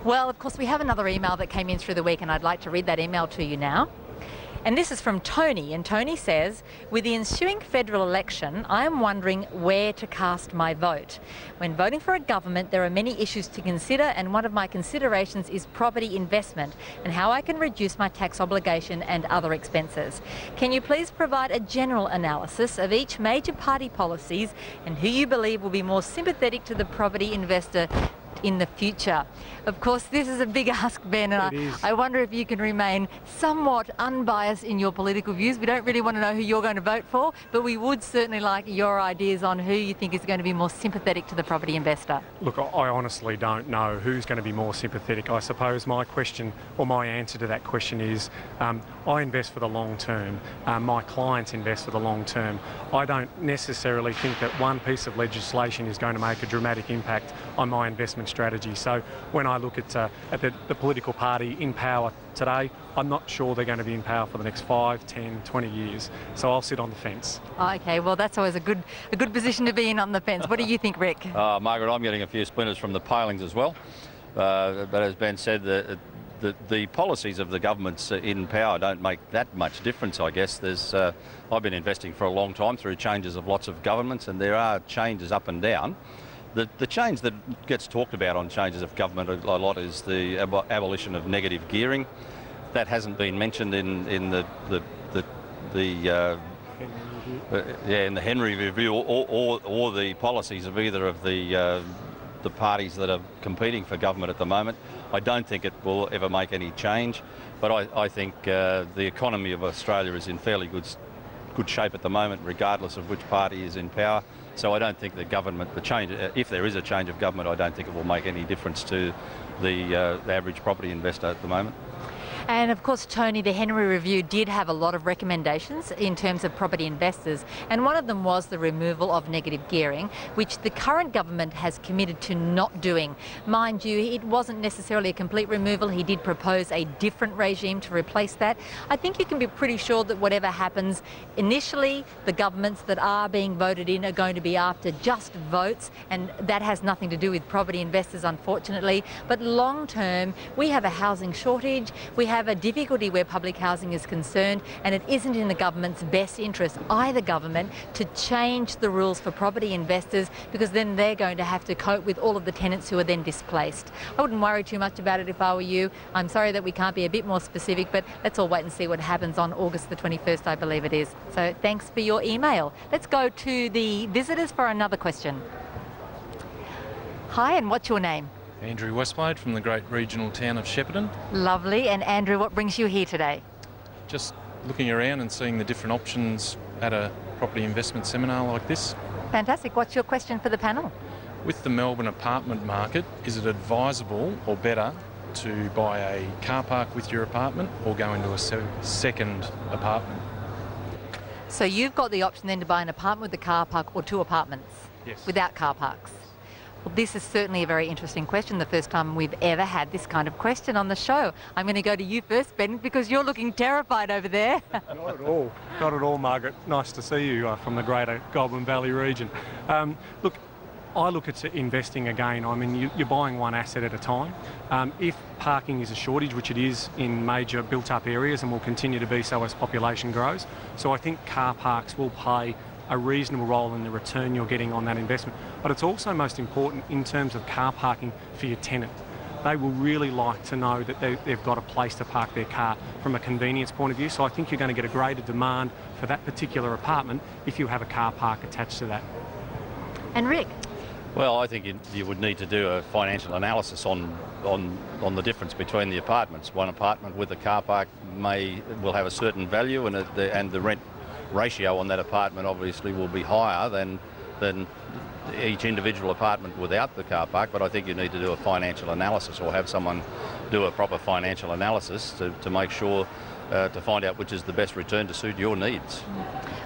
Well, of course, we have another email that came in through the week, and I'd like to read that email to you now. And this is from Tony, and Tony says, with the ensuing federal election, I am wondering where to cast my vote. When voting for a government, there are many issues to consider, and one of my considerations is property investment and how I can reduce my tax obligation and other expenses. Can you please provide a general analysis of each major party policies and who you believe will be more sympathetic to the property investor in the future? Of course, this is a big ask, Ben, and I wonder if you can remain somewhat unbiased in your political views. We don't really want to know who you're going to vote for, but we would certainly like your ideas on who you think is going to be more sympathetic to the property investor. Look, I honestly don't know who's going to be more sympathetic. I suppose my question, or my answer to that question is, I invest for the long term. My clients invest for the long term. I don't necessarily think that one piece of legislation is going to make a dramatic impact on my investment strategy. So when I look at the political party in power today, I'm not sure they're going to be in power for the next 5, 10, 20 years. So I'll sit on the fence. Okay, well, that's always a good position to be in, on the fence. What do you think, Rick? Margaret, I'm getting a few splinters from the palings as well. But as Ben said, the policies of the governments in power don't make that much difference, I guess. I've been investing for a long time through changes of lots of governments, and there are changes up and down. The change that gets talked about on changes of government a lot is the abolition of negative gearing. That hasn't been mentioned in the Henry Review or the policies of either of the parties that are competing for government at the moment. I don't think it will ever make any change, but I think the economy of Australia is in fairly good shape at the moment, regardless of which party is in power. So I don't think the change, if there is a change of government, I don't think it will make any difference to the average property investor at the moment. And of course, Tony, the Henry Review did have a lot of recommendations in terms of property investors, and one of them was the removal of negative gearing, which the current government has committed to not doing. Mind you, it wasn't necessarily a complete removal. He did propose a different regime to replace that. I think you can be pretty sure that whatever happens, initially the governments that are being voted in are going to be after just votes, and that has nothing to do with property investors, unfortunately. But long term, we have a housing shortage, we have a difficulty where public housing is concerned, and it isn't in the government's best interest, either government, to change the rules for property investors, because then they're going to have to cope with all of the tenants who are then displaced. I wouldn't worry too much about it if I were you. I'm sorry that we can't be a bit more specific, but let's all wait and see what happens on August the 21st, I believe it is. So thanks for your email. Let's go to the visitors for another question. Hi, and what's your name? Andrew Westblade from the great regional town of Shepparton. Lovely. And Andrew, what brings you here today? Just looking around and seeing the different options at a property investment seminar like this. Fantastic. What's your question for the panel? With the Melbourne apartment market, is it advisable or better to buy a car park with your apartment or go into a second apartment? So you've got the option then to buy an apartment with a car park or two apartments? Yes. Without car parks? Well, this is certainly a very interesting question, the first time we've ever had this kind of question on the show. I'm going to go to you first, Ben, because you're looking terrified over there. Not at all. Not at all, Margaret. Nice to see you from the greater Goulburn Valley region. Look, I look at investing again. I mean, you're buying one asset at a time. If parking is a shortage, which it is in major built-up areas and will continue to be so as population grows, so I think car parks will play a reasonable role in the return you're getting on that investment. But it's also most important in terms of car parking for your tenant. They will really like to know that they've got a place to park their car from a convenience point of view. So I think you're going to get a greater demand for that particular apartment if you have a car park attached to that. And Rick? Well, I think you would need to do a financial analysis on the difference between the apartments. One apartment with a car park will have a certain value, and the rent ratio on that apartment obviously will be higher than each individual apartment without the car park. But I think you need to do a financial analysis or have someone do a proper financial analysis to make sure to find out which is the best return to suit your needs.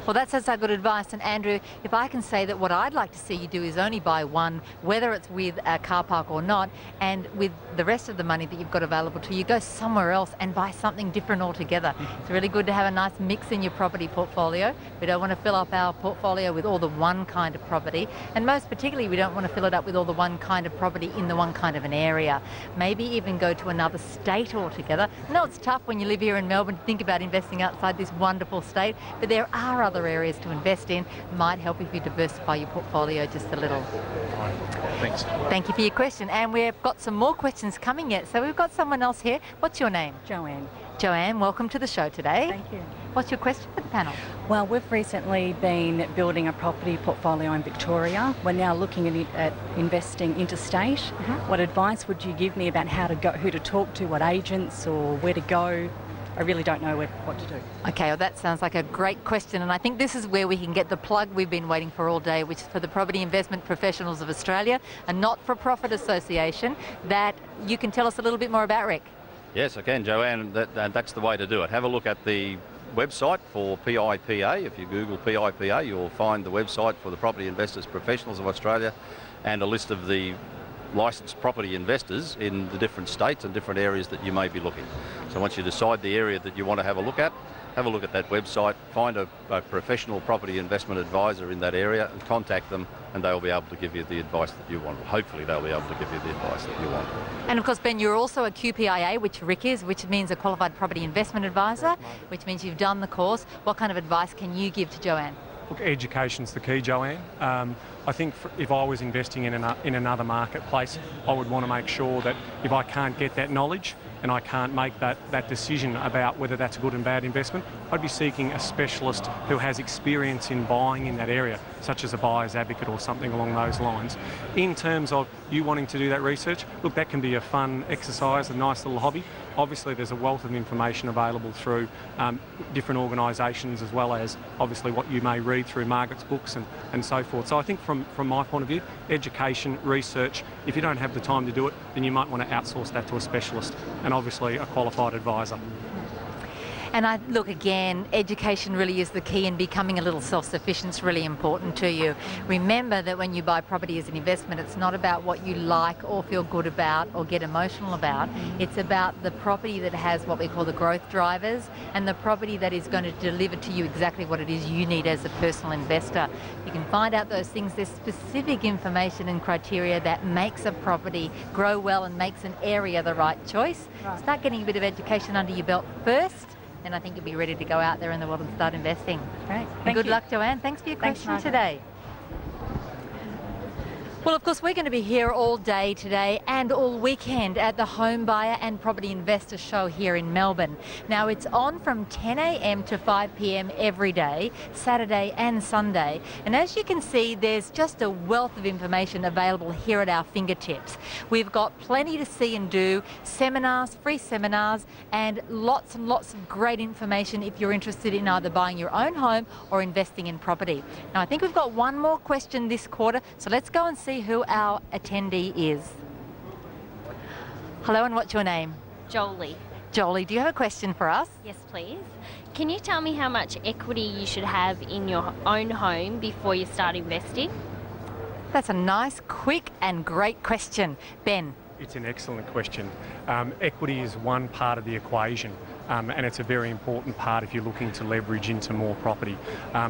Well, that's our good advice. And Andrew, if I can say that what I'd like to see you do is only buy one, whether it's with a car park or not, and with the rest of the money that you've got available to you, go somewhere else and buy something different altogether. It's really good to have a nice mix in your property portfolio. We don't want to fill up our portfolio with all the one kind of property, and most particularly we don't want to fill it up with all the one kind of property in the one kind of an area. Maybe even go to another state altogether. I know it's tough when you live here in Melbourne to think about investing outside this wonderful state, but there are other areas to invest in. It might help if you diversify your portfolio just a little. Thanks. Thank you for your question, and we've got some more questions coming yet. So we've got someone else here. What's your name? Joanne. Joanne, welcome to the show today. Thank you. What's your question for the panel? Well, we've recently been building a property portfolio in Victoria. We're now looking at investing interstate. What advice would you give me about how to go, who to talk to, what agents or where to go? I really don't know what to do. Okay, well that sounds like a great question, and I think this is where we can get the plug we've been waiting for all day, which is for the Property Investment Professionals of Australia, a not-for-profit association that you can tell us a little bit more about, Rick. Yes, I can, Joanne. That's the way to do it. Have a look at the website for PIPA. If you Google PIPA, you'll find the website for the Property Investors Professionals of Australia and a list of the licensed property investors in the different states and different areas that you may be looking. So once you decide the area that you want to have a look at that website, find a professional property investment advisor in that area and contact them, and they'll be able to give you the advice that you want. Hopefully they'll be able to give you the advice that you want. And of course, Ben, you're also a QPIA, which Rick is, which means a Qualified Property Investment Advisor, which means you've done the course. What kind of advice can you give to Joanne? Look, education's the key, Joanne. I think if I was investing in another marketplace, I would want to make sure that if I can't get that knowledge and I can't make that decision about whether that's a good and bad investment, I'd be seeking a specialist who has experience in buying in that area, such as a buyer's advocate or something along those lines. In terms of you wanting to do that research, look, that can be a fun exercise, a nice little hobby. Obviously, there's a wealth of information available through different organisations, as well as obviously what you may read through Margaret's books and so forth. So I think from my point of view, education, research, if you don't have the time to do it, then you might want to outsource that to a specialist and obviously a qualified advisor. And look, again, education really is the key, and becoming a little self-sufficient is really important to you. Remember that when you buy property as an investment, it's not about what you like or feel good about or get emotional about. It's about the property that has what we call the growth drivers, and the property that is going to deliver to you exactly what it is you need as a personal investor. You can find out those things. There's specific information and criteria that makes a property grow well and makes an area the right choice. Start getting a bit of education under your belt first, then I think you'll be ready to go out there in the world and start investing. Great. And good luck, Joanne. Thanks for your question today. Well, of course, we're going to be here all day today and all weekend at the Home Buyer and Property Investor Show here in Melbourne. Now, it's on from 10 a.m. to 5 p.m. every day, Saturday and Sunday. And as you can see, there's just a wealth of information available here at our fingertips. We've got plenty to see and do, seminars, free seminars, and lots of great information if you're interested in either buying your own home or investing in property. Now, I think we've got one more question this quarter, so let's go and see who our attendee is. Hello, and what's your name? Jolie. Jolie, do you have a question for us? Yes, please. Can you tell me how much equity you should have in your own home before you start investing? That's a nice, quick and great question. Ben? It's an excellent question. Equity is one part of the equation, and it's a very important part if you're looking to leverage into more property.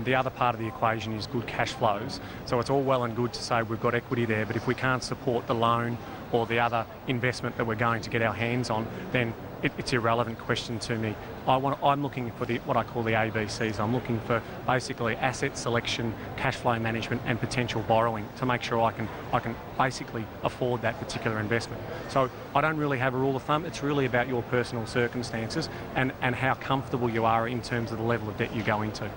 The other part of the equation is good cash flows. So it's all well and good to say we've got equity there, but if we can't support the loan or the other investment that we're going to get our hands on, then it's an irrelevant question to me. I'm looking for what I call the ABCs. I'm looking for basically asset selection, cash flow management, and potential borrowing to make sure I can basically afford that particular investment. So I don't really have a rule of thumb. It's really about your personal circumstances and how comfortable you are in terms of the level of debt you go into.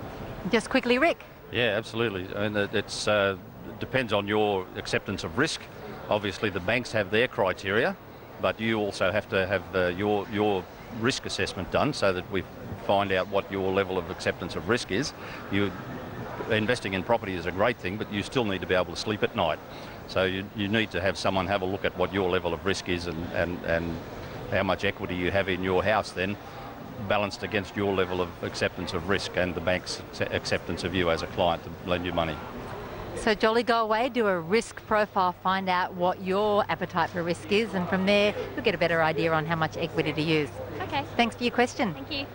Just quickly, Rick. Yeah, absolutely. I mean, it depends on your acceptance of risk. Obviously, the banks have their criteria, but you also have to have your risk assessment done so that we find out what your level of acceptance of risk is. Investing in property is a great thing, but you still need to be able to sleep at night. So you need to have someone have a look at what your level of risk is and how much equity you have in your house then. balanced against your level of acceptance of risk and the bank's acceptance of you as a client to lend you money. So jolly go away, do a risk profile, find out what your appetite for risk is, and from there you'll get a better idea on how much equity to use. Okay. Thanks for your question. Thank you.